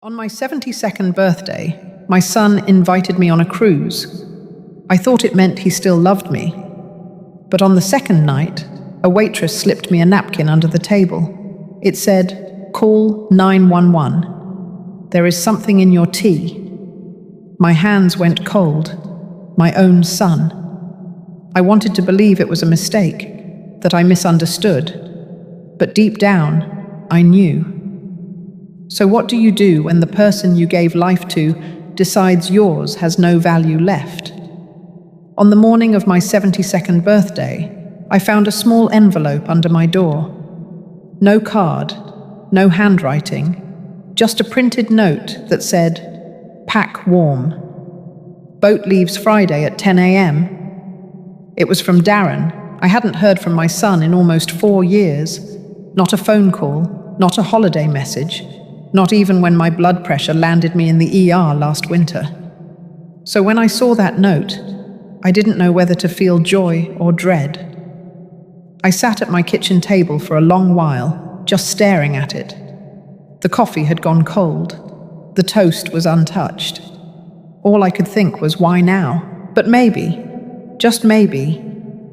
On my 72nd birthday, my son invited me on a cruise. I thought it meant he still loved me. But on the second night, a waitress slipped me a napkin under the table. It said, "Call 911. There is something in your tea." My hands went cold. My own son. I wanted to believe it was a mistake, that I misunderstood. But deep down, I knew. So what do you do when the person you gave life to decides yours has no value left? On the morning of my 72nd birthday, I found a small envelope under my door. No card, no handwriting, just a printed note that said, "Pack warm. Boat leaves Friday at 10 a.m. It was from Darren. I hadn't heard from my son in almost 4 years. Not a phone call, not a holiday message. Not even when my blood pressure landed me in the ER last winter. So when I saw that note, I didn't know whether to feel joy or dread. I sat at my kitchen table for a long while, just staring at it. The coffee had gone cold. The toast was untouched. All I could think was, why now? But maybe, just maybe,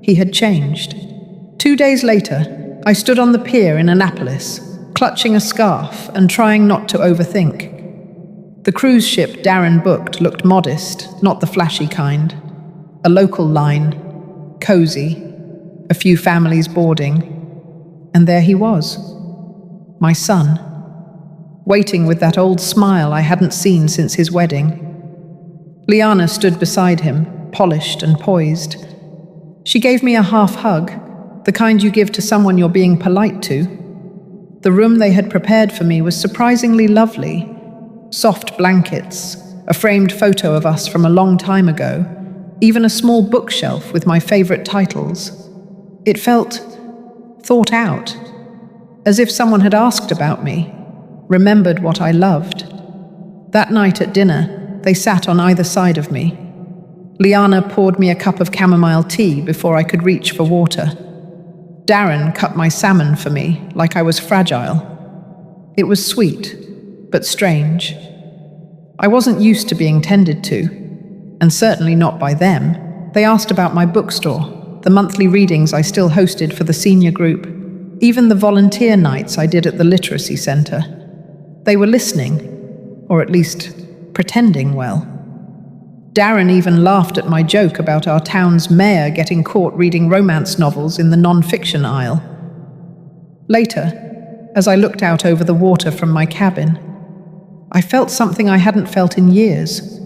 he had changed. 2 days later, I stood on the pier in Annapolis, clutching a scarf and trying not to overthink. The cruise ship Darren booked looked modest, not the flashy kind. A local line, cozy, a few families boarding. And there he was, my son, waiting with that old smile I hadn't seen since his wedding. Liana stood beside him, polished and poised. She gave me a half hug, the kind you give to someone you're being polite to. The room they had prepared for me was surprisingly lovely. Soft blankets, a framed photo of us from a long time ago, even a small bookshelf with my favorite titles. It felt thought out, as if someone had asked about me, remembered what I loved. That night at dinner, they sat on either side of me. Liana poured me a cup of chamomile tea before I could reach for water. Darren cut my salmon for me like I was fragile. It was sweet, but strange. I wasn't used to being tended to, and certainly not by them. They asked about my bookstore, the monthly readings I still hosted for the senior group, even the volunteer nights I did at the literacy center. They were listening, or at least pretending well. Darren even laughed at my joke about our town's mayor getting caught reading romance novels in the non-fiction aisle. Later, as I looked out over the water from my cabin, I felt something I hadn't felt in years.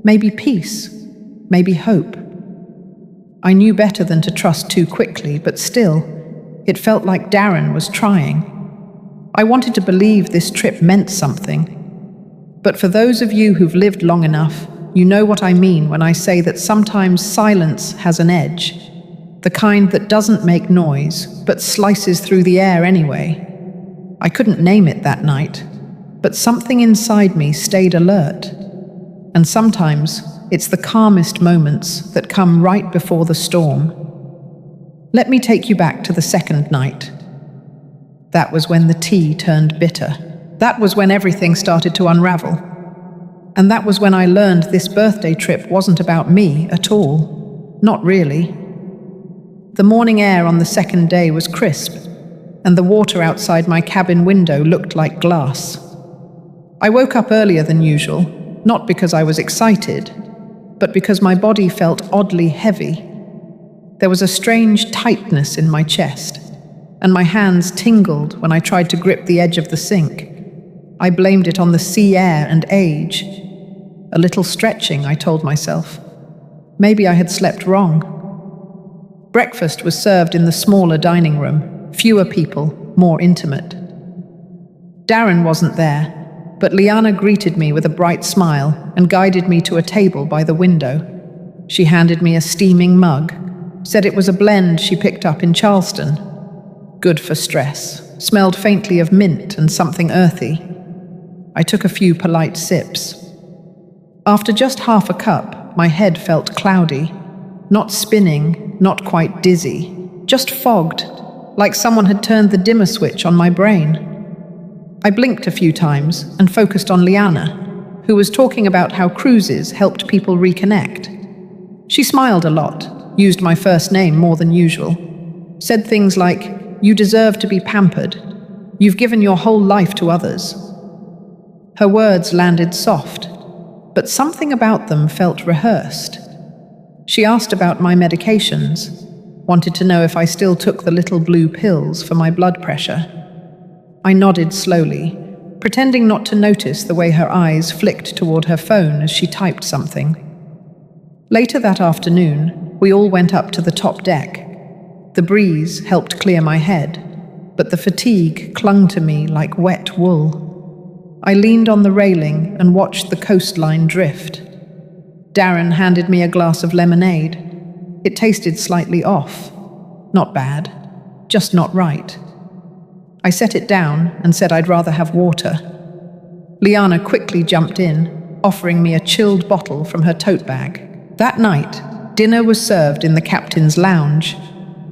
Maybe peace, maybe hope. I knew better than to trust too quickly, but still, it felt like Darren was trying. I wanted to believe this trip meant something. But for those of you who've lived long enough, you know what I mean when I say that sometimes silence has an edge, the kind that doesn't make noise, but slices through the air anyway. I couldn't name it that night, but something inside me stayed alert. And sometimes it's the calmest moments that come right before the storm. Let me take you back to the second night. That was when the tea turned bitter. That was when everything started to unravel. And that was when I learned this birthday trip wasn't about me at all. Not really. The morning air on the second day was crisp, and the water outside my cabin window looked like glass. I woke up earlier than usual, not because I was excited, but because my body felt oddly heavy. There was a strange tightness in my chest, and my hands tingled when I tried to grip the edge of the sink. I blamed it on the sea air and age. A little stretching, I told myself. Maybe I had slept wrong. Breakfast was served in the smaller dining room, fewer people, more intimate. Darren wasn't there, but Liana greeted me with a bright smile and guided me to a table by the window. She handed me a steaming mug, said it was a blend she picked up in Charleston. Good for stress, smelled faintly of mint and something earthy. I took a few polite sips. After just half a cup, my head felt cloudy. Not spinning, not quite dizzy, just fogged, like someone had turned the dimmer switch on my brain. I blinked a few times and focused on Liana, who was talking about how cruises helped people reconnect. She smiled a lot, used my first name more than usual, said things like, "You deserve to be pampered. You've given your whole life to others." Her words landed soft, but something about them felt rehearsed. She asked about my medications, wanted to know if I still took the little blue pills for my blood pressure. I nodded slowly, pretending not to notice the way her eyes flicked toward her phone as she typed something. Later that afternoon, we all went up to the top deck. The breeze helped clear my head, but the fatigue clung to me like wet wool. I leaned on the railing and watched the coastline drift. Darren handed me a glass of lemonade. It tasted slightly off. Not bad, just not right. I set it down and said I'd rather have water. Liana quickly jumped in, offering me a chilled bottle from her tote bag. That night, dinner was served in the captain's lounge.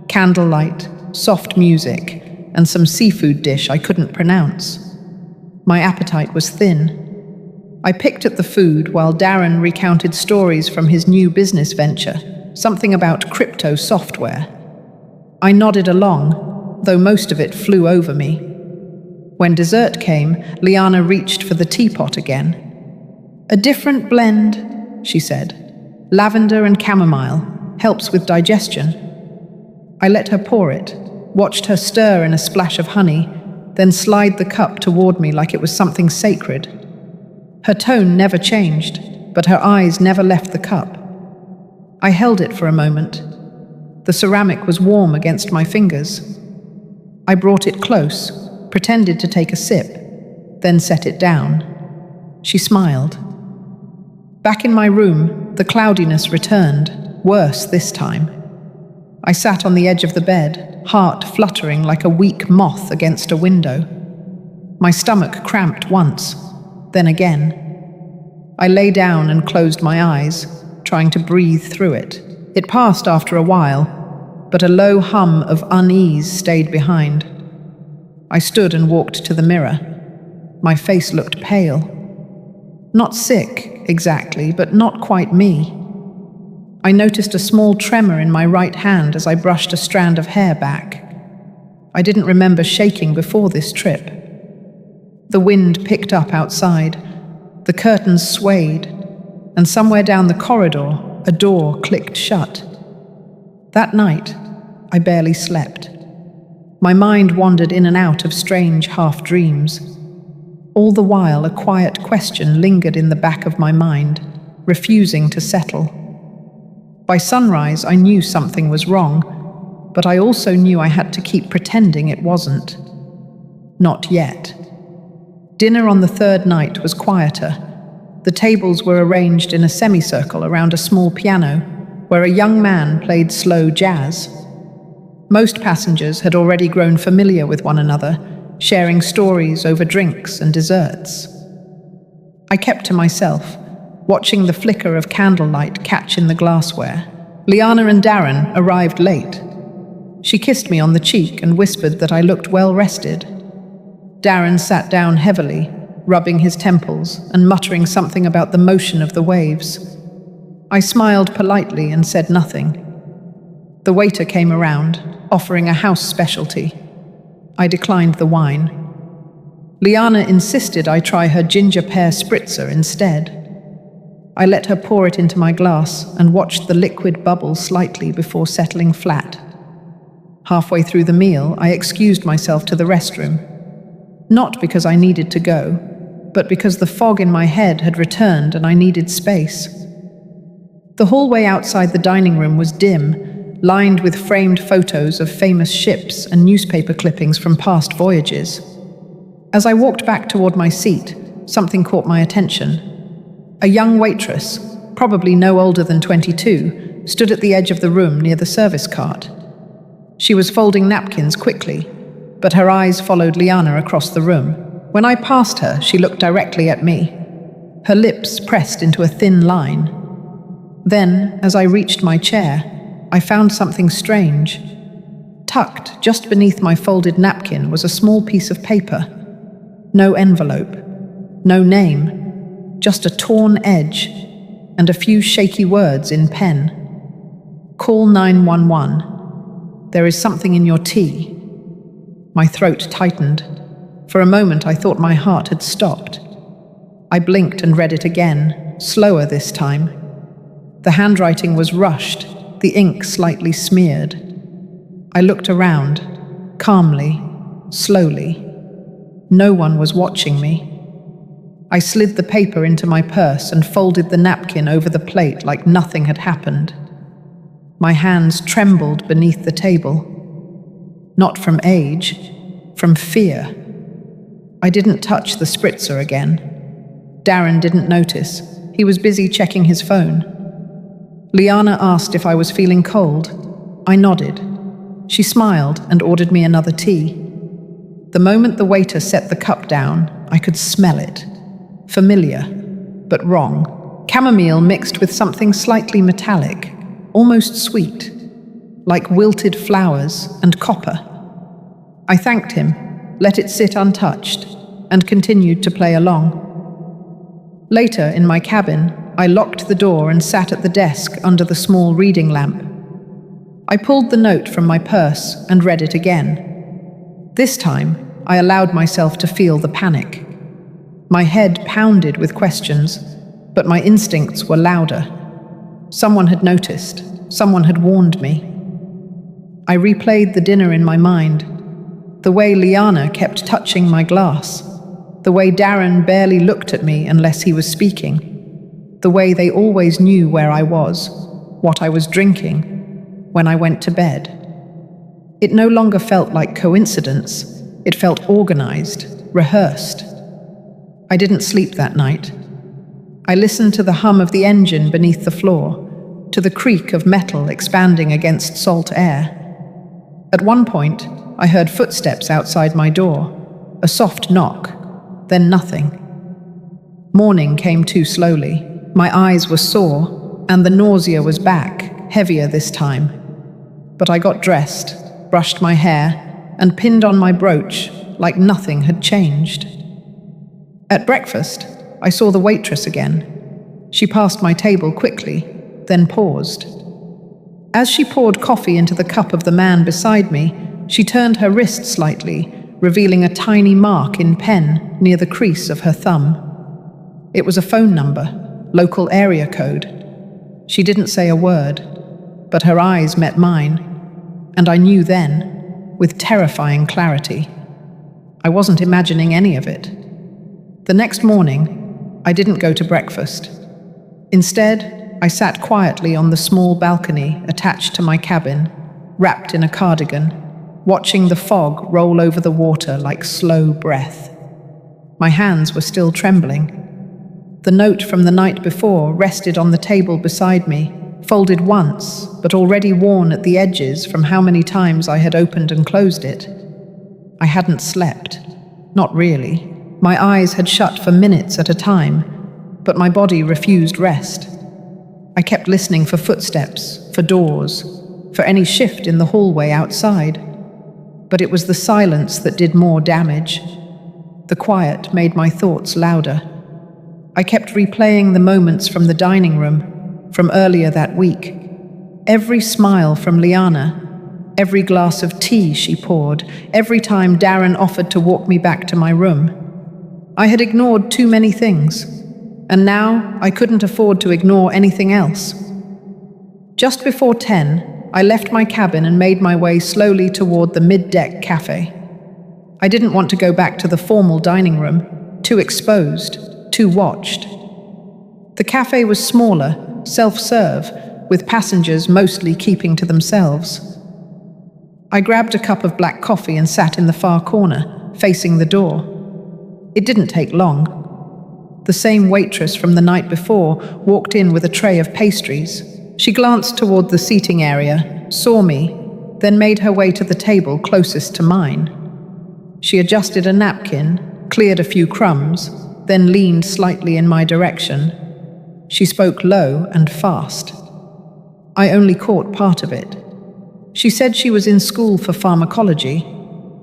Candlelight, soft music, and some seafood dish I couldn't pronounce. My appetite was thin. I picked at the food while Darren recounted stories from his new business venture, something about crypto software. I nodded along, though most of it flew over me. When dessert came, Liana reached for the teapot again. "A different blend," she said. "Lavender and chamomile. Helps with digestion." I let her pour it, watched her stir in a splash of honey, then slide the cup toward me like it was something sacred. Her tone never changed, but her eyes never left the cup. I held it for a moment. The ceramic was warm against my fingers. I brought it close, pretended to take a sip, then set it down. She smiled. Back in my room, the cloudiness returned, worse this time. I sat on the edge of the bed, heart fluttering like a weak moth against a window. My stomach cramped once, then again. I lay down and closed my eyes, trying to breathe through it. It passed after a while, but a low hum of unease stayed behind. I stood and walked to the mirror. My face looked pale. Not sick, exactly, but not quite me. I noticed a small tremor in my right hand as I brushed a strand of hair back. I didn't remember shaking before this trip. The wind picked up outside. The curtains swayed, and somewhere down the corridor, a door clicked shut. That night, I barely slept. My mind wandered in and out of strange half-dreams. All the while, a quiet question lingered in the back of my mind, refusing to settle. By sunrise, I knew something was wrong, but I also knew I had to keep pretending it wasn't. Not yet. Dinner on the third night was quieter. The tables were arranged in a semicircle around a small piano, where a young man played slow jazz. Most passengers had already grown familiar with one another, sharing stories over drinks and desserts. I kept to myself, watching the flicker of candlelight catch in the glassware. Liana and Darren arrived late. She kissed me on the cheek and whispered that I looked well rested. Darren sat down heavily, rubbing his temples and muttering something about the motion of the waves. I smiled politely and said nothing. The waiter came around, offering a house specialty. I declined the wine. Liana insisted I try her ginger pear spritzer instead. I let her pour it into my glass and watched the liquid bubble slightly before settling flat. Halfway through the meal, I excused myself to the restroom. Not because I needed to go, but because the fog in my head had returned and I needed space. The hallway outside the dining room was dim, lined with framed photos of famous ships and newspaper clippings from past voyages. As I walked back toward my seat, something caught my attention. A young waitress, probably no older than 22, stood at the edge of the room near the service cart. She was folding napkins quickly, but her eyes followed Liana across the room. When I passed her, she looked directly at me, her lips pressed into a thin line. Then, as I reached my chair, I found something strange. Tucked just beneath my folded napkin was a small piece of paper. No envelope, no name, just a torn edge and a few shaky words in pen. Call 911. There is something in your tea. My throat tightened. For a moment I thought my heart had stopped. I blinked and read it again, slower this time. The handwriting was rushed, the ink slightly smeared. I looked around, calmly, slowly. No one was watching me. I slid the paper into my purse and folded the napkin over the plate like nothing had happened. My hands trembled beneath the table. Not from age, from fear. I didn't touch the spritzer again. Darren didn't notice. He was busy checking his phone. Liana asked if I was feeling cold. I nodded. She smiled and ordered me another tea. The moment the waiter set the cup down, I could smell it. Familiar, but wrong. Chamomile mixed with something slightly metallic, almost sweet, like wilted flowers and copper. I thanked him, let it sit untouched, and continued to play along. Later, in my cabin, I locked the door and sat at the desk under the small reading lamp. I pulled the note from my purse and read it again. This time, I allowed myself to feel the panic. My head pounded with questions, but my instincts were louder. Someone had noticed. Someone had warned me. I replayed the dinner in my mind. The way Liana kept touching my glass. The way Darren barely looked at me unless he was speaking. The way they always knew where I was, what I was drinking, when I went to bed. It no longer felt like coincidence. It felt organized, rehearsed. I didn't sleep that night. I listened to the hum of the engine beneath the floor, to the creak of metal expanding against salt air. At one point, I heard footsteps outside my door, a soft knock, then nothing. Morning came too slowly. My eyes were sore, and the nausea was back, heavier this time. But I got dressed, brushed my hair, and pinned on my brooch like nothing had changed. At breakfast, I saw the waitress again. She passed my table quickly, then paused. As she poured coffee into the cup of the man beside me, she turned her wrist slightly, revealing a tiny mark in pen near the crease of her thumb. It was a phone number, local area code. She didn't say a word, but her eyes met mine, and I knew then, with terrifying clarity. I wasn't imagining any of it. The next morning, I didn't go to breakfast. Instead, I sat quietly on the small balcony attached to my cabin, wrapped in a cardigan, watching the fog roll over the water like slow breath. My hands were still trembling. The note from the night before rested on the table beside me, folded once, but already worn at the edges from how many times I had opened and closed it. I hadn't slept. Not really. My eyes had shut for minutes at a time, but my body refused rest. I kept listening for footsteps, for doors, for any shift in the hallway outside. But it was the silence that did more damage. The quiet made my thoughts louder. I kept replaying the moments from the dining room, from earlier that week. Every smile from Liana, every glass of tea she poured, every time Darren offered to walk me back to my room. I had ignored too many things, and now I couldn't afford to ignore anything else. Just before 10, I left my cabin and made my way slowly toward the mid-deck cafe. I didn't want to go back to the formal dining room, too exposed, too watched. The cafe was smaller, self-serve, with passengers mostly keeping to themselves. I grabbed a cup of black coffee and sat in the far corner, facing the door. It didn't take long. The same waitress from the night before walked in with a tray of pastries. She glanced toward the seating area, saw me, then made her way to the table closest to mine. She adjusted a napkin, cleared a few crumbs, then leaned slightly in my direction. She spoke low and fast. I only caught part of it. She said she was in school for pharmacology.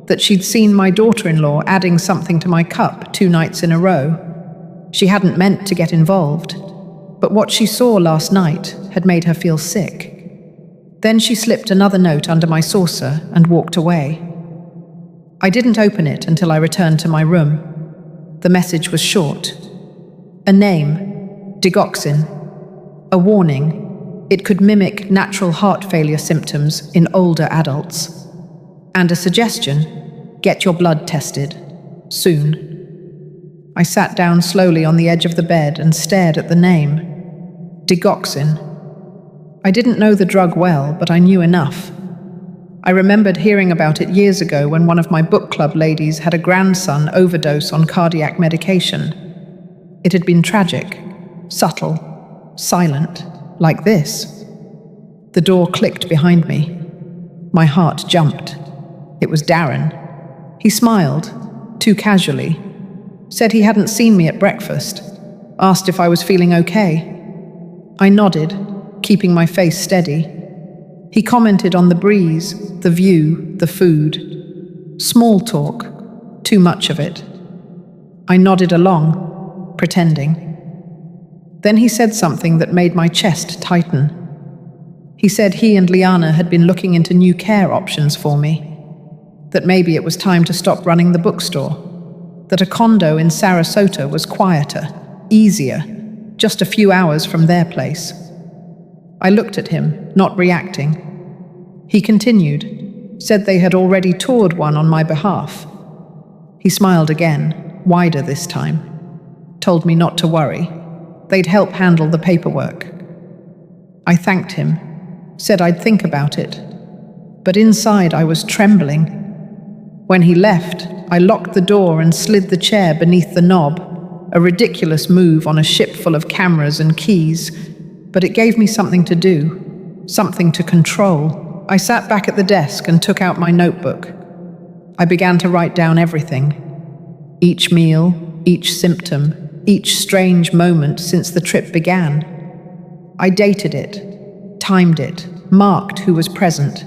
that she'd seen my daughter-in-law adding something to my cup 2 nights in a row. She hadn't meant to get involved, but what she saw last night had made her feel sick. Then she slipped another note under my saucer and walked away. I didn't open it until I returned to my room. The message was short. A name, digoxin. A warning, it could mimic natural heart failure symptoms in older adults. And a suggestion, get your blood tested. Soon. I sat down slowly on the edge of the bed and stared at the name. Digoxin. I didn't know the drug well, but I knew enough. I remembered hearing about it years ago when one of my book club ladies had a grandson overdose on cardiac medication. It had been tragic, subtle, silent, like this. The door clicked behind me. My heart jumped. It was Darren. He smiled, too casually, said he hadn't seen me at breakfast, asked if I was feeling okay. I nodded, keeping my face steady. He commented on the breeze, the view, the food. Small talk, too much of it. I nodded along, pretending. Then he said something that made my chest tighten. He said he and Liana had been looking into new care options for me, that maybe it was time to stop running the bookstore, that a condo in Sarasota was quieter, easier, just a few hours from their place. I looked at him, not reacting. He continued, said they had already toured one on my behalf. He smiled again, wider this time, told me not to worry. They'd help handle the paperwork. I thanked him, said I'd think about it, but inside I was trembling. When he left, I locked the door and slid the chair beneath the knob, a ridiculous move on a ship full of cameras and keys, but it gave me something to do, something to control. I sat back at the desk and took out my notebook. I began to write down everything. Each meal, each symptom, each strange moment since the trip began. I dated it, timed it, marked who was present.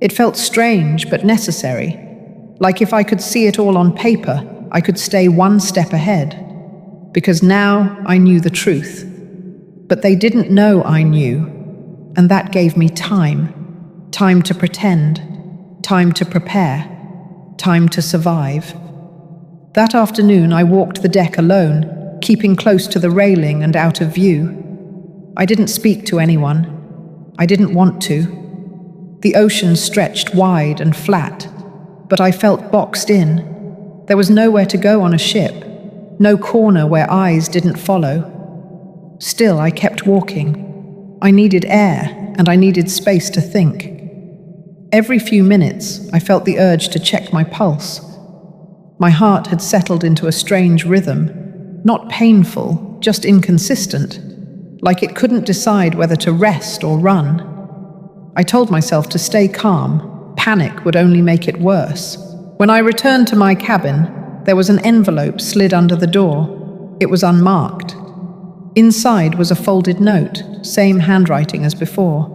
It felt strange but necessary, like if I could see it all on paper, I could stay one step ahead. Because now I knew the truth. But they didn't know I knew, and that gave me time. Time to pretend, time to prepare, time to survive. That afternoon I walked the deck alone, keeping close to the railing and out of view. I didn't speak to anyone. I didn't want to. The ocean stretched wide and flat, but I felt boxed in. There was nowhere to go on a ship, no corner where eyes didn't follow. Still, I kept walking. I needed air, and I needed space to think. Every few minutes, I felt the urge to check my pulse. My heart had settled into a strange rhythm, not painful, just inconsistent, like it couldn't decide whether to rest or run. I told myself to stay calm. Panic would only make it worse. When I returned to my cabin, there was an envelope slid under the door. It was unmarked. Inside was a folded note, same handwriting as before.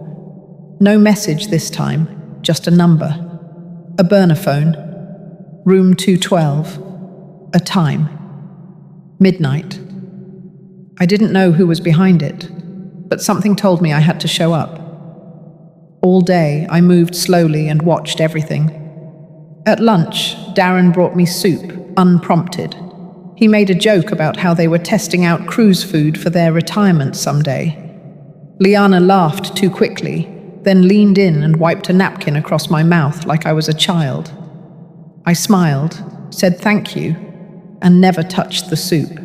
No message this time, just a number. A burner phone. Room 212. A time. Midnight. I didn't know who was behind it, but something told me I had to show up. All day, I moved slowly and watched everything. At lunch, Darren brought me soup, unprompted. He made a joke about how they were testing out cruise food for their retirement someday. Liana laughed too quickly, then leaned in and wiped a napkin across my mouth like I was a child. I smiled, said thank you, and never touched the soup.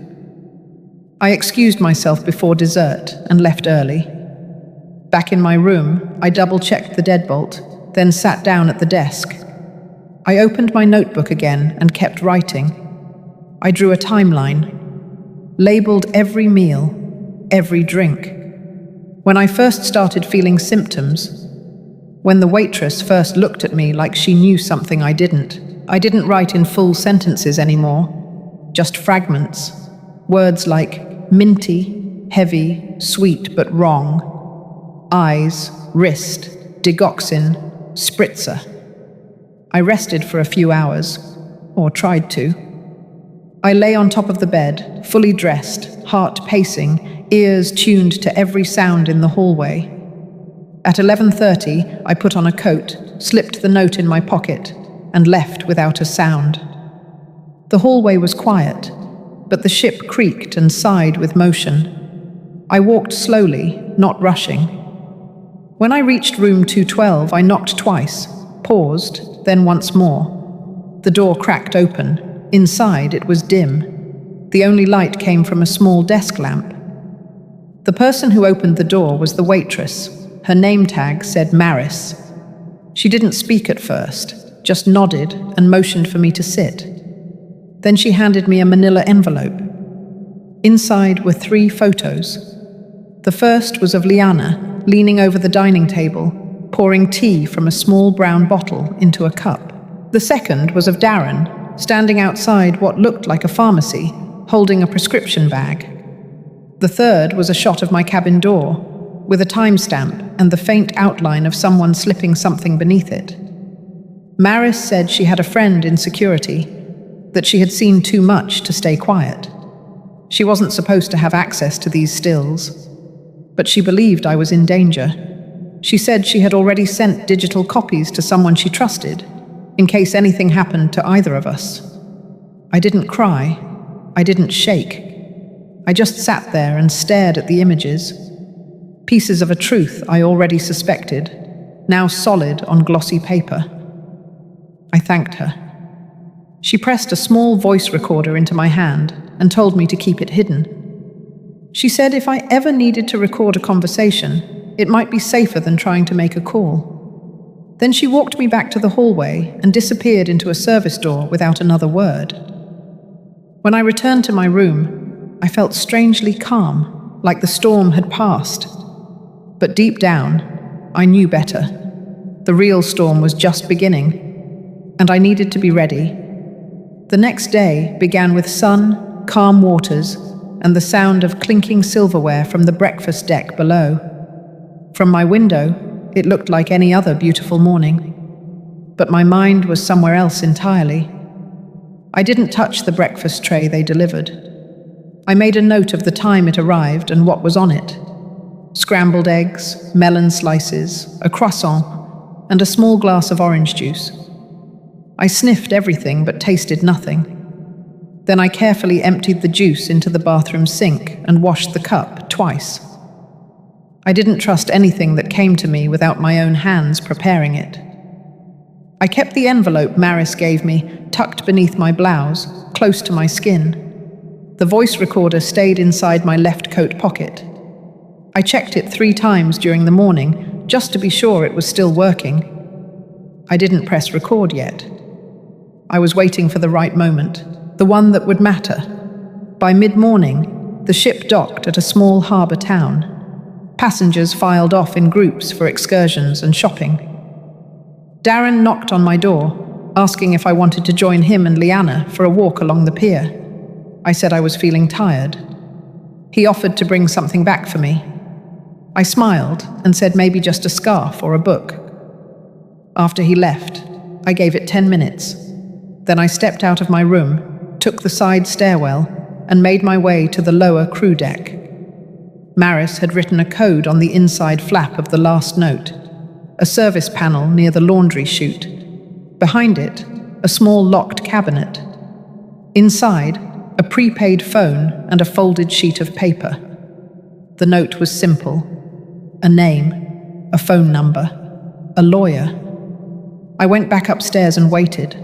I excused myself before dessert and left early. Back in my room, I double-checked the deadbolt, then sat down at the desk. I opened my notebook again and kept writing. I drew a timeline, labeled every meal, every drink. When I first started feeling symptoms, when the waitress first looked at me like she knew something I didn't write in full sentences anymore, just fragments, words like minty, heavy, sweet but wrong, eyes, wrist, digoxin, spritzer. I rested for a few hours, or tried to. I lay on top of the bed, fully dressed, heart pacing, ears tuned to every sound in the hallway. At 11:30, I put on a coat, slipped the note in my pocket, and left without a sound. The hallway was quiet, but the ship creaked and sighed with motion. I walked slowly, not rushing. When I reached room 212, I knocked twice, paused, then once more. The door cracked open. Inside, it was dim. The only light came from a small desk lamp. The person who opened the door was the waitress. Her name tag said Maris. She didn't speak at first, just nodded and motioned for me to sit. Then she handed me a manila envelope. Inside were 3 photos. The first was of Liana, leaning over the dining table, pouring tea from a small brown bottle into a cup. The second was of Darren, standing outside what looked like a pharmacy, holding a prescription bag. The third was a shot of my cabin door, with a timestamp and the faint outline of someone slipping something beneath it. Maris said she had a friend in security, that she had seen too much to stay quiet. She wasn't supposed to have access to these stills, but she believed I was in danger. She said she had already sent digital copies to someone she trusted, in case anything happened to either of us. I didn't cry. I didn't shake. I just sat there and stared at the images. Pieces of a truth I already suspected, now solid on glossy paper. I thanked her. She pressed a small voice recorder into my hand and told me to keep it hidden. She said if I ever needed to record a conversation, it might be safer than trying to make a call. Then she walked me back to the hallway and disappeared into a service door without another word. When I returned to my room, I felt strangely calm, like the storm had passed. But deep down, I knew better. The real storm was just beginning, and I needed to be ready. The next day began with sun, calm waters, and the sound of clinking silverware from the breakfast deck below. From my window, it looked like any other beautiful morning. But my mind was somewhere else entirely. I didn't touch the breakfast tray they delivered. I made a note of the time it arrived and what was on it. Scrambled eggs, melon slices, a croissant, and a small glass of orange juice. I sniffed everything but tasted nothing. Then I carefully emptied the juice into the bathroom sink and washed the cup twice. I didn't trust anything that came to me without my own hands preparing it. I kept the envelope Maris gave me tucked beneath my blouse, close to my skin. The voice recorder stayed inside my left coat pocket. I checked it 3 times during the morning, just to be sure it was still working. I didn't press record yet. I was waiting for the right moment, the one that would matter. By mid-morning, the ship docked at a small harbour town. Passengers filed off in groups for excursions and shopping. Darren knocked on my door, asking if I wanted to join him and Liana for a walk along the pier. I said I was feeling tired. He offered to bring something back for me. I smiled and said maybe just a scarf or a book. After he left, I gave it 10 minutes. Then I stepped out of my room, took the side stairwell, and made my way to the lower crew deck. Maris had written a code on the inside flap of the last note, a service panel near the laundry chute. Behind it, a small locked cabinet. Inside, a prepaid phone and a folded sheet of paper. The note was simple. A name, a phone number, a lawyer. I went back upstairs and waited.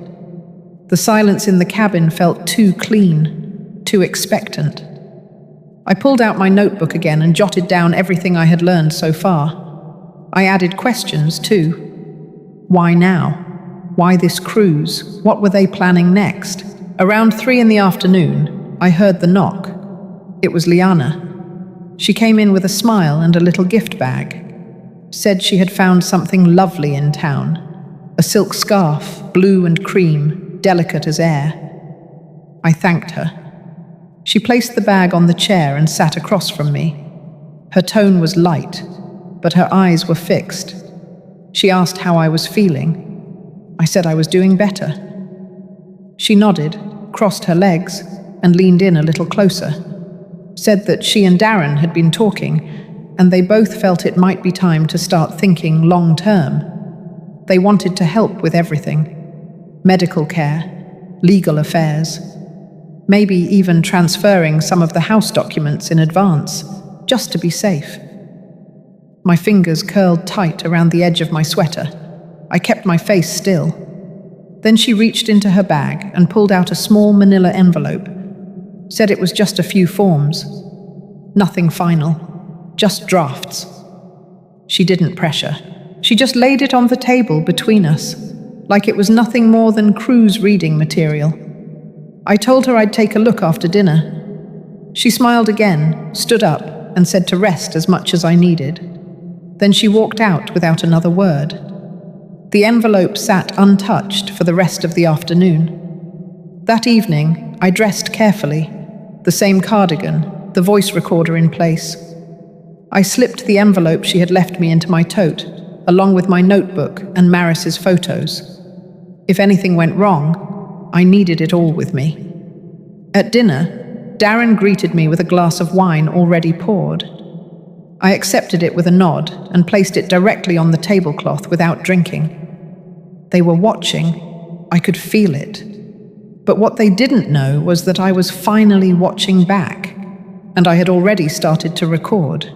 The silence in the cabin felt too clean, too expectant. I pulled out my notebook again and jotted down everything I had learned so far. I added questions, too. Why now? Why this cruise? What were they planning next? Around 3 in the afternoon, I heard the knock. It was Liana. She came in with a smile and a little gift bag. Said she had found something lovely in town. A silk scarf, blue and cream, delicate as air. I thanked her. She placed the bag on the chair and sat across from me. Her tone was light, but her eyes were fixed. She asked how I was feeling. I said I was doing better. She nodded, crossed her legs, and leaned in a little closer. Said that she and Darren had been talking, and they both felt it might be time to start thinking long-term. They wanted to help with everything. Medical care, legal affairs, maybe even transferring some of the house documents in advance, just to be safe. My fingers curled tight around the edge of my sweater. I kept my face still. Then she reached into her bag and pulled out a small manila envelope. Said it was just a few forms. Nothing final, just drafts. She didn't pressure. She just laid it on the table between us, like it was nothing more than cruise reading material. I told her I'd take a look after dinner. She smiled again, stood up, and said to rest as much as I needed. Then she walked out without another word. The envelope sat untouched for the rest of the afternoon. That evening, I dressed carefully, the same cardigan, the voice recorder in place. I slipped the envelope she had left me into my tote, along with my notebook and Maris's photos. If anything went wrong, I needed it all with me. At dinner, Darren greeted me with a glass of wine already poured. I accepted it with a nod and placed it directly on the tablecloth without drinking. They were watching. I could feel it. But what they didn't know was that I was finally watching back, and I had already started to record.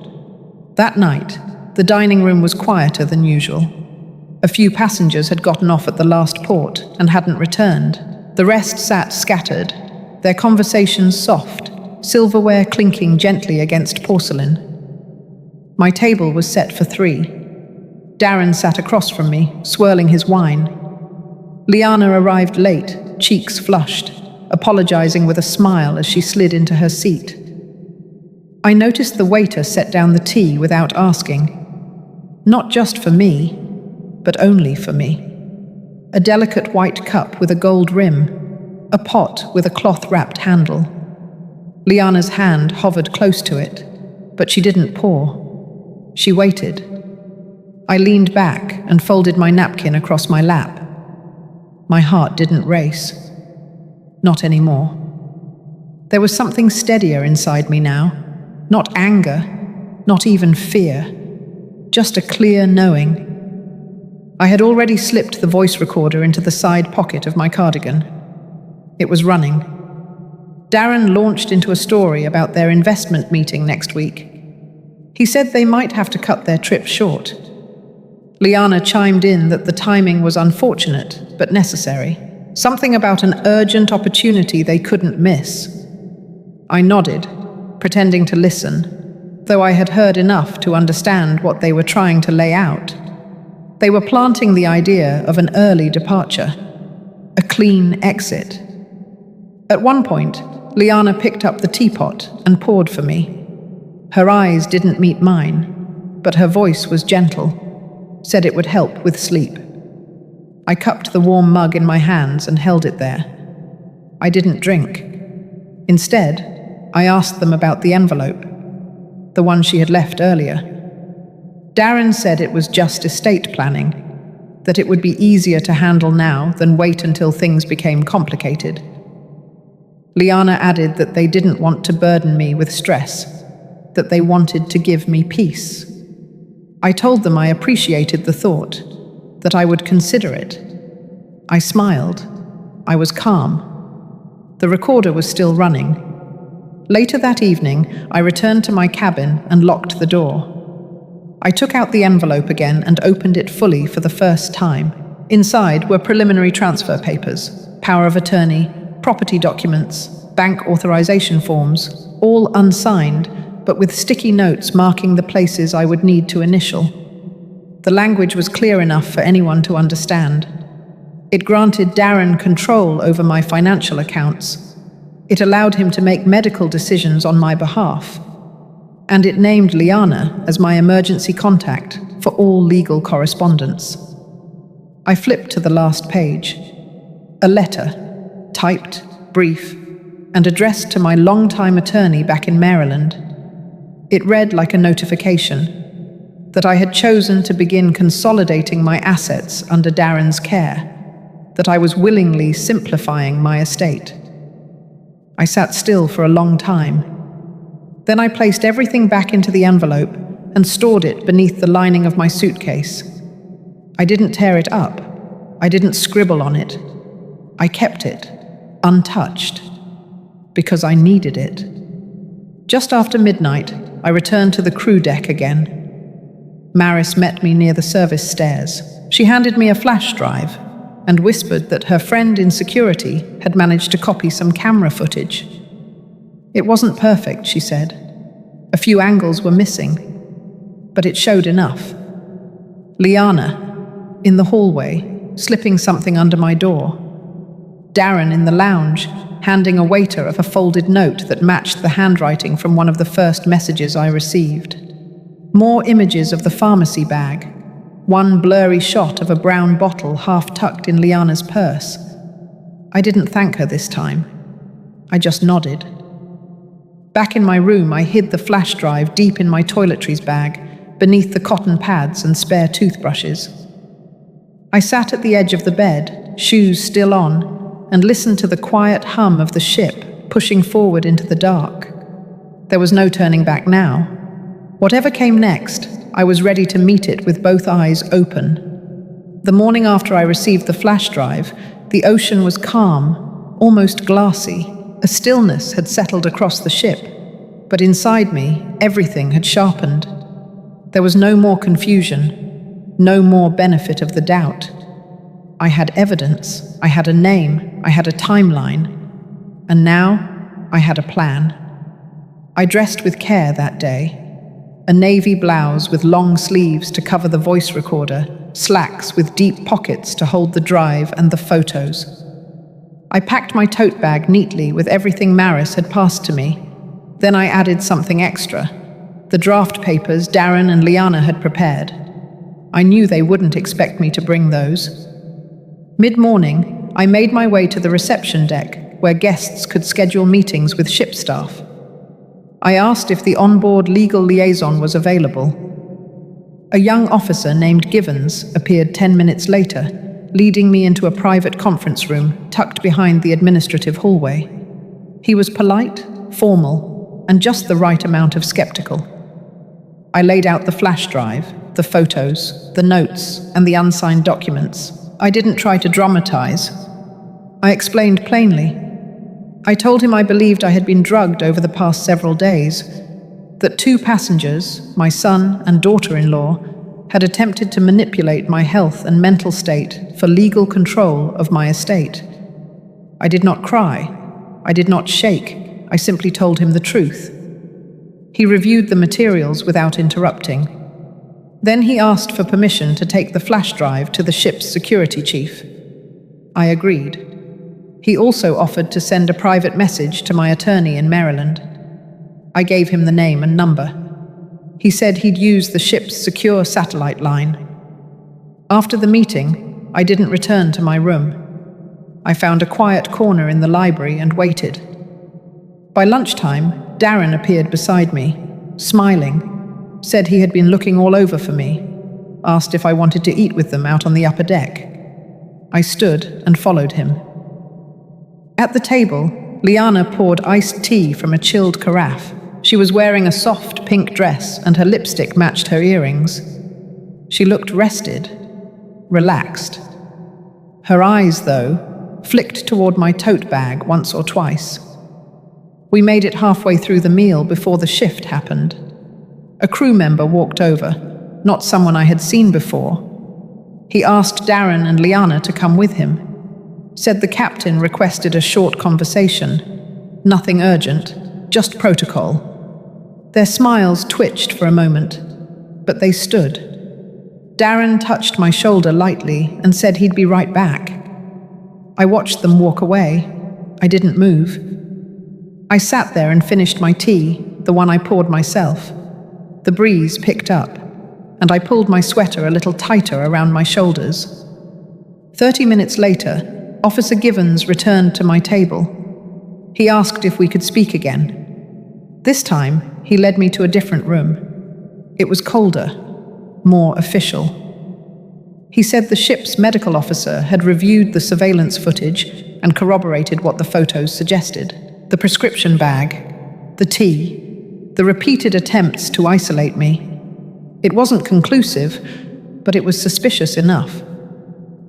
That night, the dining room was quieter than usual. A few passengers had gotten off at the last port and hadn't returned. The rest sat scattered, their conversations soft, silverware clinking gently against porcelain. My table was set for 3. Darren sat across from me, swirling his wine. Liana arrived late, cheeks flushed, apologizing with a smile as she slid into her seat. I noticed the waiter set down the tea without asking. Not just for me, but only for me. A delicate white cup with a gold rim, a pot with a cloth-wrapped handle. Liana's hand hovered close to it, but she didn't pour. She waited. I leaned back and folded my napkin across my lap. My heart didn't race. Not anymore. There was something steadier inside me now. Not anger, not even fear. Just a clear knowing. I had already slipped the voice recorder into the side pocket of my cardigan. It was running. Darren launched into a story about their investment meeting next week. He said they might have to cut their trip short. Liana chimed in that the timing was unfortunate, but necessary. Something about an urgent opportunity they couldn't miss. I nodded, pretending to listen, though I had heard enough to understand what they were trying to lay out. They were planting the idea of an early departure, a clean exit. At one point, Liana picked up the teapot and poured for me. Her eyes didn't meet mine, but her voice was gentle, said it would help with sleep. I cupped the warm mug in my hands and held it there. I didn't drink. Instead, I asked them about the envelope, the one she had left earlier. Darren said it was just estate planning, that it would be easier to handle now than wait until things became complicated. Liana added that they didn't want to burden me with stress, that they wanted to give me peace. I told them I appreciated the thought, that I would consider it. I smiled. I was calm. The recorder was still running. Later that evening, I returned to my cabin and locked the door. I took out the envelope again and opened it fully for the first time. Inside were preliminary transfer papers, power of attorney, property documents, bank authorization forms, all unsigned, but with sticky notes marking the places I would need to initial. The language was clear enough for anyone to understand. It granted Darren control over my financial accounts. It allowed him to make medical decisions on my behalf. And it named Liana as my emergency contact for all legal correspondence. I flipped to the last page. A letter, typed, brief, and addressed to my longtime attorney back in Maryland. It read like a notification that I had chosen to begin consolidating my assets under Darren's care. that I was willingly simplifying my estate. I sat still for a long time. Then I placed everything back into the envelope and stored it beneath the lining of my suitcase. I didn't tear it up. I didn't scribble on it. I kept it, untouched, because I needed it. Just after midnight, I returned to the crew deck again. Maris met me near the service stairs. She handed me a flash drive and whispered that her friend in security had managed to copy some camera footage. It wasn't perfect, she said. A few angles were missing, but it showed enough. Liana, in the hallway, slipping something under my door. Darren in the lounge, handing a waiter a folded note that matched the handwriting from one of the first messages I received. More images of the pharmacy bag. One blurry shot of a brown bottle half tucked in Liana's purse. I didn't thank her this time. I just nodded. Back in my room, I hid the flash drive deep in my toiletries bag, beneath the cotton pads and spare toothbrushes. I sat at the edge of the bed, shoes still on, and listened to the quiet hum of the ship pushing forward into the dark. There was no turning back now. Whatever came next, I was ready to meet it with both eyes open. The morning after I received the flash drive, the ocean was calm, almost glassy. A stillness had settled across the ship, but inside me, everything had sharpened. There was no more confusion, no more benefit of the doubt. I had evidence, I had a name, I had a timeline, and now I had a plan. I dressed with care that day. A navy blouse with long sleeves to cover the voice recorder, slacks with deep pockets to hold the drive and the photos. I packed my tote bag neatly with everything Maris had passed to me. Then I added something extra. The draft papers Darren and Liana had prepared. I knew they wouldn't expect me to bring those. Mid-morning, I made my way to the reception deck, where guests could schedule meetings with ship staff. I asked if the onboard legal liaison was available. A young officer named Givens appeared 10 minutes later, leading me into a private conference room tucked behind the administrative hallway. He was polite, formal, and just the right amount of skeptical. I laid out the flash drive, the photos, the notes, and the unsigned documents. I didn't try to dramatize. I explained plainly. I told him I believed I had been drugged over the past several days, that 2 passengers, my son and daughter-in-law, had attempted to manipulate my health and mental state for legal control of my estate. I did not cry. I did not shake. I simply told him the truth. He reviewed the materials without interrupting. Then he asked for permission to take the flash drive to the ship's security chief. I agreed. He also offered to send a private message to my attorney in Maryland. I gave him the name and number. He said he'd use the ship's secure satellite line. After the meeting, I didn't return to my room. I found a quiet corner in the library and waited. By lunchtime, Darren appeared beside me, smiling, said he had been looking all over for me, asked if I wanted to eat with them out on the upper deck. I stood and followed him. At the table, Liana poured iced tea from a chilled carafe. She was wearing a soft pink dress and her lipstick matched her earrings. She looked rested, relaxed. Her eyes, though, flicked toward my tote bag once or twice. We made it halfway through the meal before the shift happened. A crew member walked over, not someone I had seen before. He asked Darren and Liana to come with him. Said the captain requested a short conversation. Nothing urgent, just protocol. Their smiles twitched for a moment, but they stood. Darren touched my shoulder lightly and said he'd be right back. I watched them walk away. I didn't move. I sat there and finished my tea, the one I poured myself. The breeze picked up, and I pulled my sweater a little tighter around my shoulders. 30 minutes later, Officer Givens returned to my table. He asked if we could speak again. This time, he led me to a different room. It was colder, more official. He said the ship's medical officer had reviewed the surveillance footage and corroborated what the photos suggested. The prescription bag, the tea, the repeated attempts to isolate me. It wasn't conclusive, but it was suspicious enough.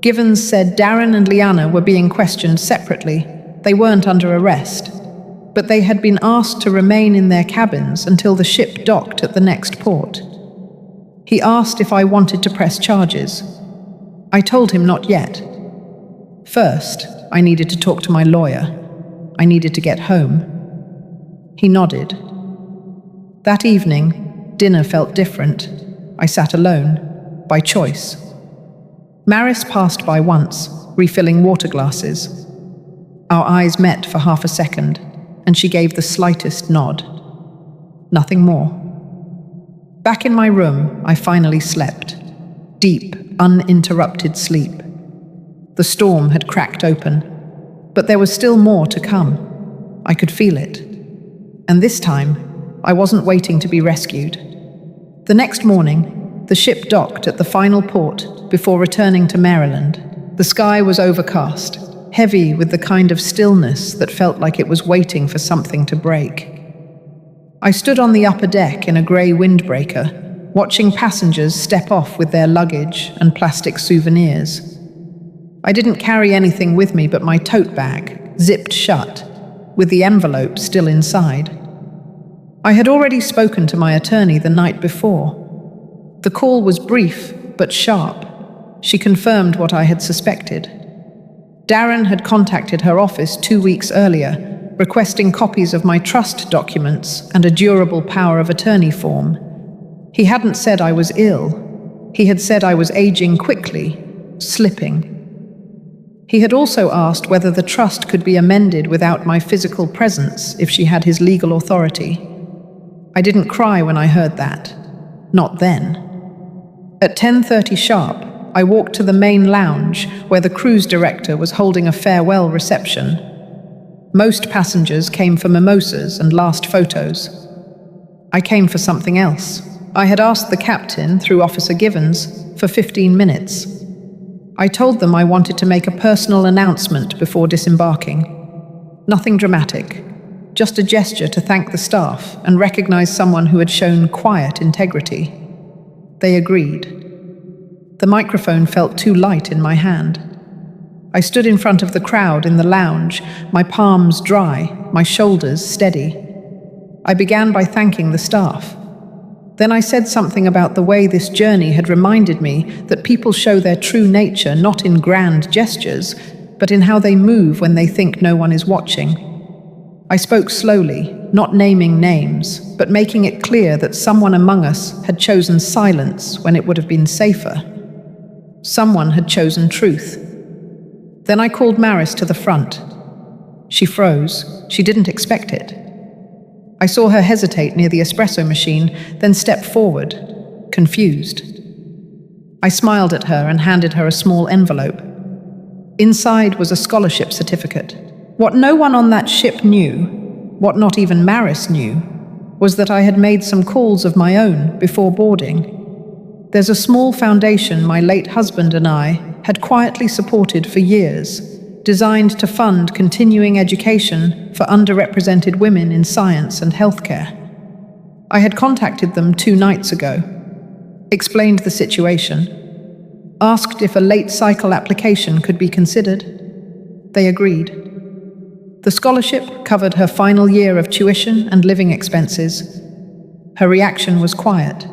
Givens said Darren and Liana were being questioned separately. They weren't under arrest, but they had been asked to remain in their cabins until the ship docked at the next port. He asked if I wanted to press charges. I told him not yet. First, I needed to talk to my lawyer. I needed to get home. He nodded. That evening, dinner felt different. I sat alone, by choice. Maris passed by once, refilling water glasses. Our eyes met for half a second, and she gave the slightest nod. Nothing more. Back in my room, I finally slept. Deep, uninterrupted sleep. The storm had cracked open, but there was still more to come. I could feel it. And this time, I wasn't waiting to be rescued. The next morning, the ship docked at the final port before returning to Maryland. The sky was overcast, heavy with the kind of stillness that felt like it was waiting for something to break. I stood on the upper deck in a grey windbreaker, watching passengers step off with their luggage and plastic souvenirs. I didn't carry anything with me but my tote bag, zipped shut, with the envelope still inside. I had already spoken to my attorney the night before. The call was brief but sharp. She confirmed what I had suspected. Darren had contacted her office 2 weeks earlier, requesting copies of my trust documents and a durable power of attorney form. He hadn't said I was ill. He had said I was aging quickly, slipping. He had also asked whether the trust could be amended without my physical presence if she had his legal authority. I didn't cry when I heard that. Not then. At 10:30 sharp, I walked to the main lounge where the cruise director was holding a farewell reception. Most passengers came for mimosas and last photos. I came for something else. I had asked the captain, through Officer Givens, for 15 minutes. I told them I wanted to make a personal announcement before disembarking. Nothing dramatic, just a gesture to thank the staff and recognize someone who had shown quiet integrity. They agreed. The microphone felt too light in my hand. I stood in front of the crowd in the lounge, my palms dry, my shoulders steady. I began by thanking the staff. Then I said something about the way this journey had reminded me that people show their true nature not in grand gestures, but in how they move when they think no one is watching. I spoke slowly, not naming names, but making it clear that someone among us had chosen silence when it would have been safer. Someone had chosen truth. Then I called Maris to the front. She froze. She didn't expect it. I saw her hesitate near the espresso machine, then step forward, confused. I smiled at her and handed her a small envelope. Inside was a scholarship certificate. What no one on that ship knew, what not even Maris knew, was that I had made some calls of my own before boarding. There's a small foundation my late husband and I had quietly supported for years, designed to fund continuing education for underrepresented women in science and healthcare. I had contacted them 2 nights ago, explained the situation, asked if a late cycle application could be considered. They agreed. The scholarship covered her final year of tuition and living expenses. Her reaction was quiet.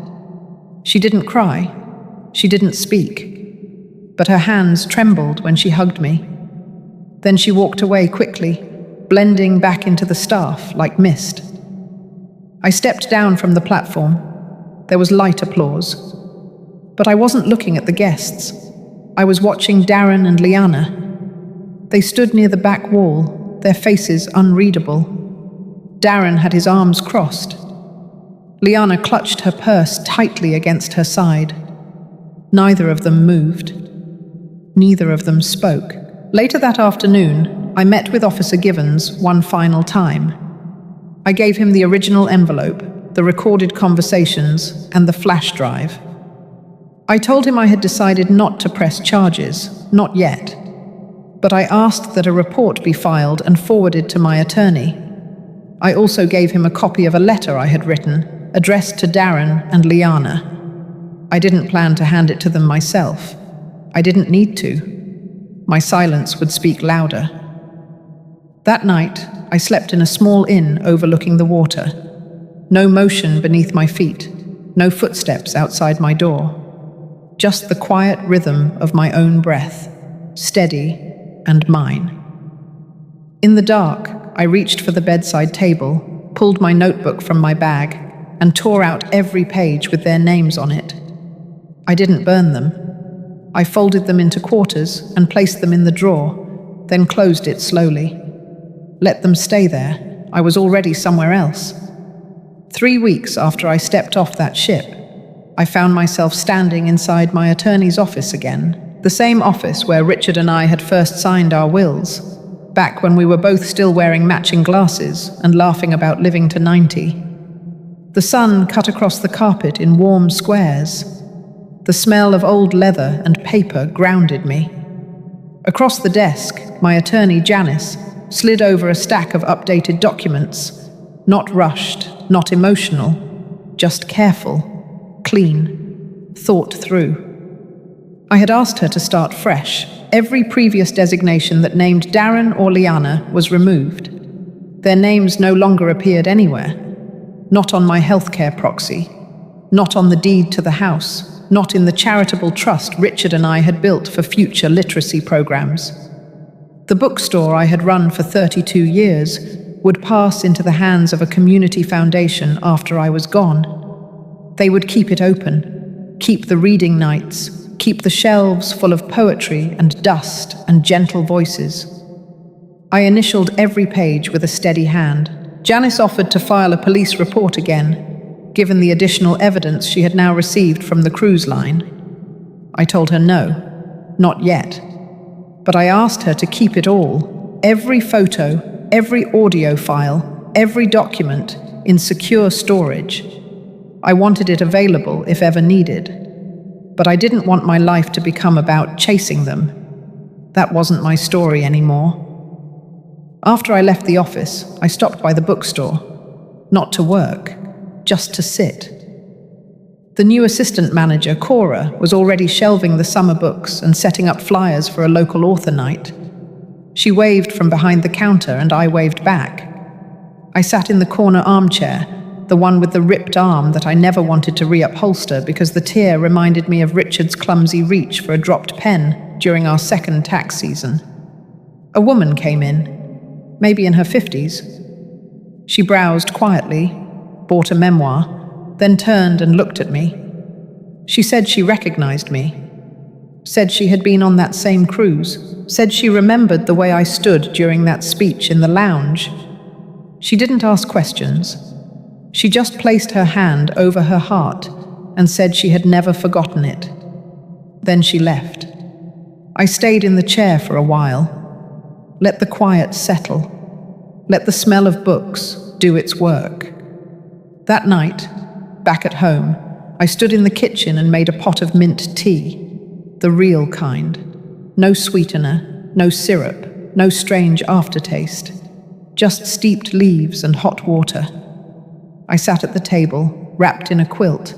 She didn't cry. She didn't speak. But her hands trembled when she hugged me. Then she walked away quickly, blending back into the staff like mist. I stepped down from the platform. There was light applause. But I wasn't looking at the guests. I was watching Darren and Liana. They stood near the back wall, their faces unreadable. Darren had his arms crossed. Liana clutched her purse tightly against her side. Neither of them moved. Neither of them spoke. Later that afternoon, I met with Officer Givens one final time. I gave him the original envelope, the recorded conversations, and the flash drive. I told him I had decided not to press charges, not yet, but I asked that a report be filed and forwarded to my attorney. I also gave him a copy of a letter I had written, addressed to Darren and Liana. I didn't plan to hand it to them myself. I didn't need to. My silence would speak louder. That night, I slept in a small inn overlooking the water. No motion beneath my feet, no footsteps outside my door. Just the quiet rhythm of my own breath, steady and mine. In the dark, I reached for the bedside table, pulled my notebook from my bag, and tore out every page with their names on it. I didn't burn them. I folded them into quarters and placed them in the drawer, then closed it slowly. Let them stay there. I was already somewhere else. 3 weeks after I stepped off that ship, I found myself standing inside my attorney's office again, the same office where Richard and I had first signed our wills, back when we were both still wearing matching glasses and laughing about living to 90. The sun cut across the carpet in warm squares. The smell of old leather and paper grounded me. Across the desk, my attorney, Janice, slid over a stack of updated documents, not rushed, not emotional, just careful, clean, thought through. I had asked her to start fresh. Every previous designation that named Darren or Liana was removed. Their names no longer appeared anywhere. Not on my healthcare proxy, not on the deed to the house, not in the charitable trust Richard and I had built for future literacy programs. The bookstore I had run for 32 years would pass into the hands of a community foundation after I was gone. They would keep it open, keep the reading nights, keep the shelves full of poetry and dust and gentle voices. I initialed every page with a steady hand. Janice offered to file a police report again, given the additional evidence she had now received from the cruise line. I told her no, not yet. But I asked her to keep it all, every photo, every audio file, every document, in secure storage. I wanted it available if ever needed. But I didn't want my life to become about chasing them. That wasn't my story anymore. After I left the office, I stopped by the bookstore. Not to work, just to sit. The new assistant manager, Cora, was already shelving the summer books and setting up flyers for a local author night. She waved from behind the counter and I waved back. I sat in the corner armchair, the one with the ripped arm that I never wanted to reupholster because the tear reminded me of Richard's clumsy reach for a dropped pen during our second tax season. A woman came in, maybe in her 50s. She browsed quietly, bought a memoir, then turned and looked at me. She said she recognized me, said she had been on that same cruise, said she remembered the way I stood during that speech in the lounge. She didn't ask questions. She just placed her hand over her heart and said she had never forgotten it. Then she left. I stayed in the chair for a while. Let the quiet settle. Let the smell of books do its work. That night, back at home, I stood in the kitchen and made a pot of mint tea, the real kind. No sweetener, no syrup, no strange aftertaste, just steeped leaves and hot water. I sat at the table, wrapped in a quilt,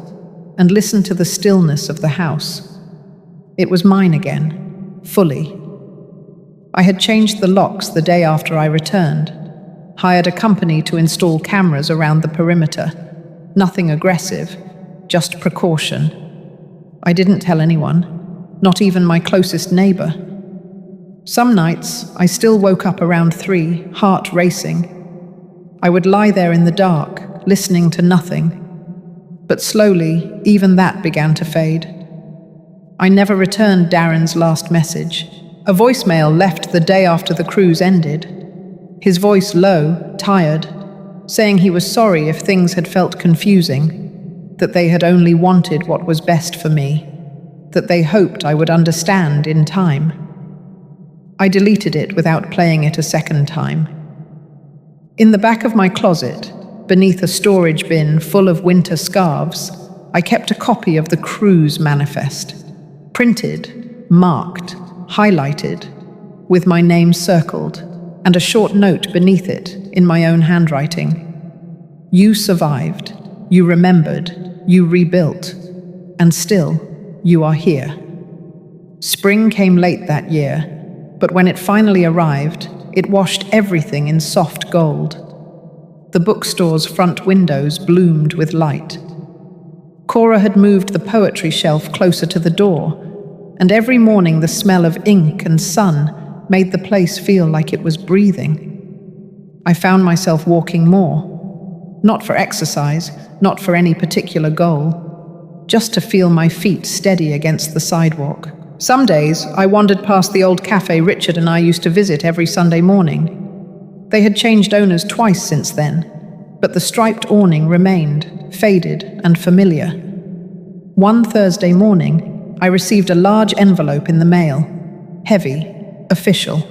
and listened to the stillness of the house. It was mine again, fully. I had changed the locks the day after I returned, hired a company to install cameras around the perimeter. Nothing aggressive, just precaution. I didn't tell anyone, not even my closest neighbor. Some nights, I still woke up around 3, heart racing. I would lie there in the dark, listening to nothing. But slowly, even that began to fade. I never returned Darren's last message. A voicemail left the day after the cruise ended. His voice low, tired, saying he was sorry if things had felt confusing, that they had only wanted what was best for me, that they hoped I would understand in time. I deleted it without playing it a second time. In the back of my closet, beneath a storage bin full of winter scarves, I kept a copy of the cruise manifest, printed, marked, highlighted, with my name circled, and a short note beneath it in my own handwriting. You survived, you remembered, you rebuilt, and still, you are here. Spring came late that year, but when it finally arrived, it washed everything in soft gold. The bookstore's front windows bloomed with light. Cora had moved the poetry shelf closer to the door, and every morning the smell of ink and sun made the place feel like it was breathing. I found myself walking more, not for exercise, not for any particular goal, just to feel my feet steady against the sidewalk. Some days, I wandered past the old cafe Richard and I used to visit every Sunday morning. They had changed owners twice since then, but the striped awning remained, faded and familiar. One Thursday morning, I received a large envelope in the mail, heavy, official.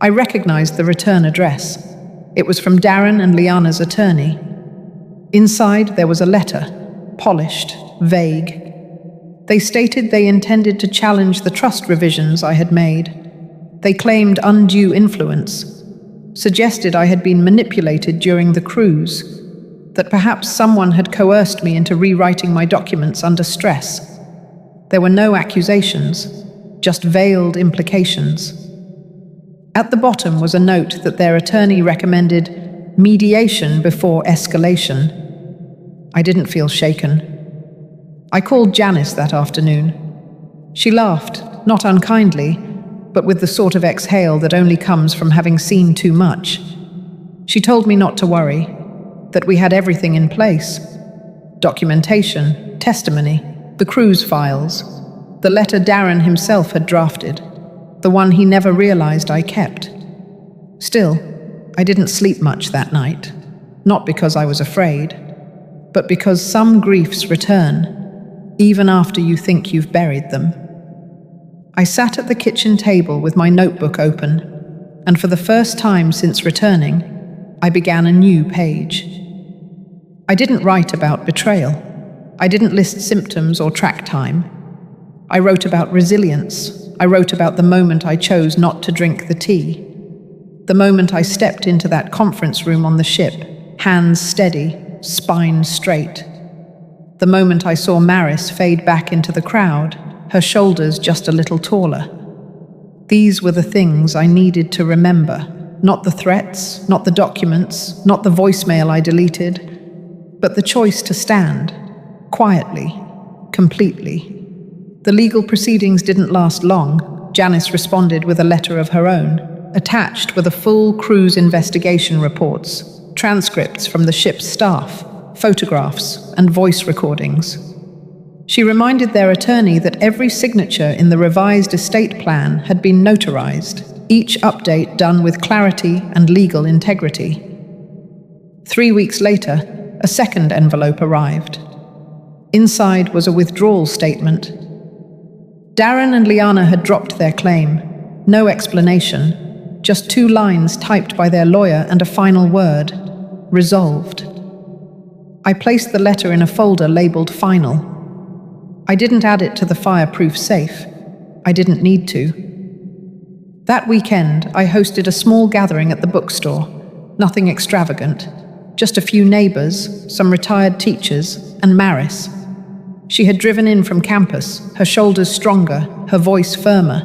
I recognized the return address. It was from Darren and Liana's attorney. Inside, there was a letter, polished, vague. They stated they intended to challenge the trust revisions I had made. They claimed undue influence, suggested I had been manipulated during the cruise, that perhaps someone had coerced me into rewriting my documents under stress. There were no accusations, just veiled implications. At the bottom was a note that their attorney recommended mediation before escalation. I didn't feel shaken. I called Janice that afternoon. She laughed, not unkindly, but with the sort of exhale that only comes from having seen too much. She told me not to worry, that we had everything in place. Documentation, testimony, the cruise files, the letter Darren himself had drafted, the one he never realized I kept. Still, I didn't sleep much that night, not because I was afraid, but because some griefs return, even after you think you've buried them. I sat at the kitchen table with my notebook open, and for the first time since returning, I began a new page. I didn't write about betrayal. I didn't list symptoms or track time. I wrote about resilience. I wrote about the moment I chose not to drink the tea. The moment I stepped into that conference room on the ship, hands steady, spine straight. The moment I saw Maris fade back into the crowd, her shoulders just a little taller. These were the things I needed to remember, not the threats, not the documents, not the voicemail I deleted, but the choice to stand, quietly, completely. The legal proceedings didn't last long. Janice responded with a letter of her own. Attached were the full cruise investigation reports, transcripts from the ship's staff, photographs, and voice recordings. She reminded their attorney that every signature in the revised estate plan had been notarized, each update done with clarity and legal integrity. 3 weeks later, a second envelope arrived. Inside was a withdrawal statement. Darren and Liana had dropped their claim. No explanation, just 2 lines typed by their lawyer and a final word, resolved. I placed the letter in a folder labeled final. I didn't add it to the fireproof safe. I didn't need to. That weekend, I hosted a small gathering at the bookstore. Nothing extravagant. Just a few neighbors, some retired teachers, and Maris. She had driven in from campus, her shoulders stronger, her voice firmer.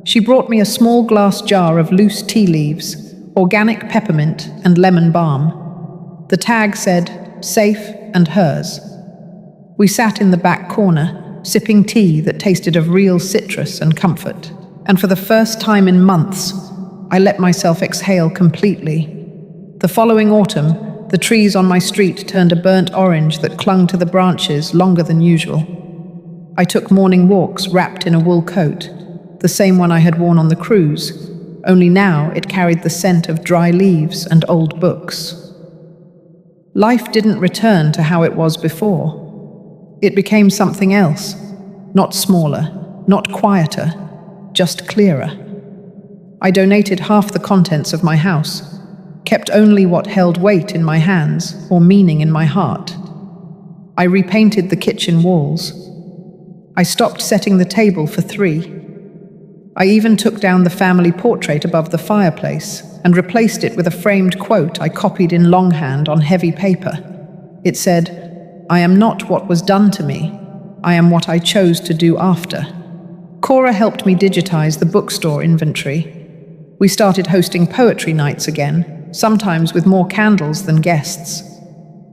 She brought me a small glass jar of loose tea leaves, organic peppermint and lemon balm. The tag said, "Safe and hers." We sat in the back corner, sipping tea that tasted of real citrus and comfort. And for the first time in months, I let myself exhale completely. The following autumn, the trees on my street turned a burnt orange that clung to the branches longer than usual. I took morning walks wrapped in a wool coat, the same one I had worn on the cruise, only now it carried the scent of dry leaves and old books. Life didn't return to how it was before. It became something else, not smaller, not quieter, just clearer. I donated half the contents of my house, kept only what held weight in my hands or meaning in my heart. I repainted the kitchen walls. I stopped setting the table for 3. I even took down the family portrait above the fireplace and replaced it with a framed quote I copied in longhand on heavy paper. It said, "I am not what was done to me. I am what I chose to do after." Cora helped me digitize the bookstore inventory. We started hosting poetry nights again, sometimes with more candles than guests.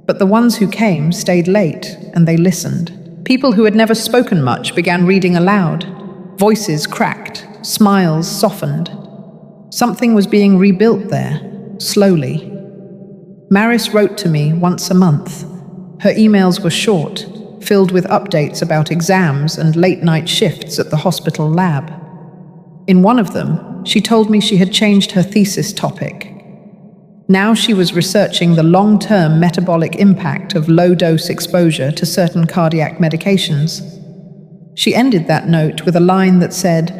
But the ones who came stayed late, and they listened. People who had never spoken much began reading aloud. Voices cracked, smiles softened. Something was being rebuilt there, slowly. Maris wrote to me once a month. Her emails were short, filled with updates about exams and late-night shifts at the hospital lab. In one of them, she told me she had changed her thesis topic. Now she was researching the long-term metabolic impact of low-dose exposure to certain cardiac medications. She ended that note with a line that said,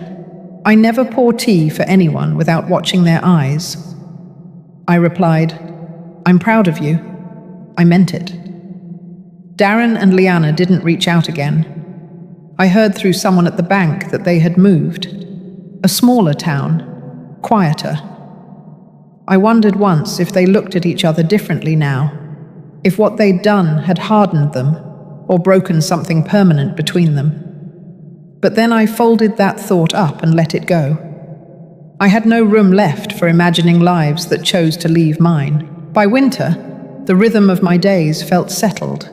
"I never pour tea for anyone without watching their eyes." I replied, "I'm proud of you." I meant it. Darren and Liana didn't reach out again. I heard through someone at the bank that they had moved. A smaller town, quieter. I wondered once if they looked at each other differently now, if what they'd done had hardened them or broken something permanent between them. But then I folded that thought up and let it go. I had no room left for imagining lives that chose to leave mine. By winter, the rhythm of my days felt settled.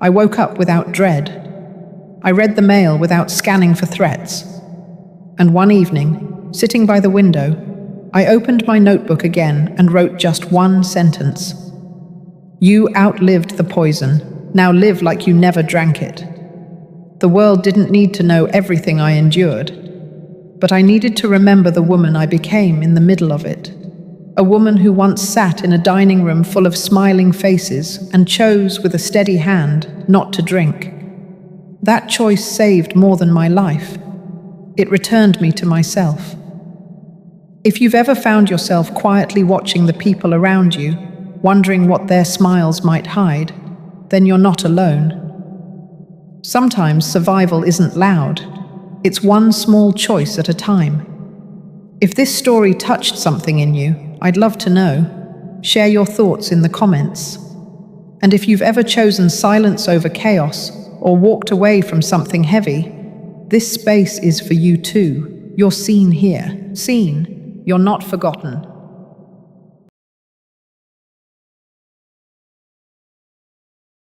I woke up without dread. I read the mail without scanning for threats. And one evening, sitting by the window, I opened my notebook again and wrote just one sentence. "You outlived the poison. Now live like you never drank it." The world didn't need to know everything I endured, but I needed to remember the woman I became in the middle of it. A woman who once sat in a dining room full of smiling faces and chose with a steady hand not to drink. That choice saved more than my life. It returned me to myself. If you've ever found yourself quietly watching the people around you, wondering what their smiles might hide, then you're not alone. Sometimes survival isn't loud. It's one small choice at a time. If this story touched something in you, I'd love to know. Share your thoughts in the comments. And if you've ever chosen silence over chaos or walked away from something heavy, this space is for you too. You're seen here. Seen. You're not forgotten.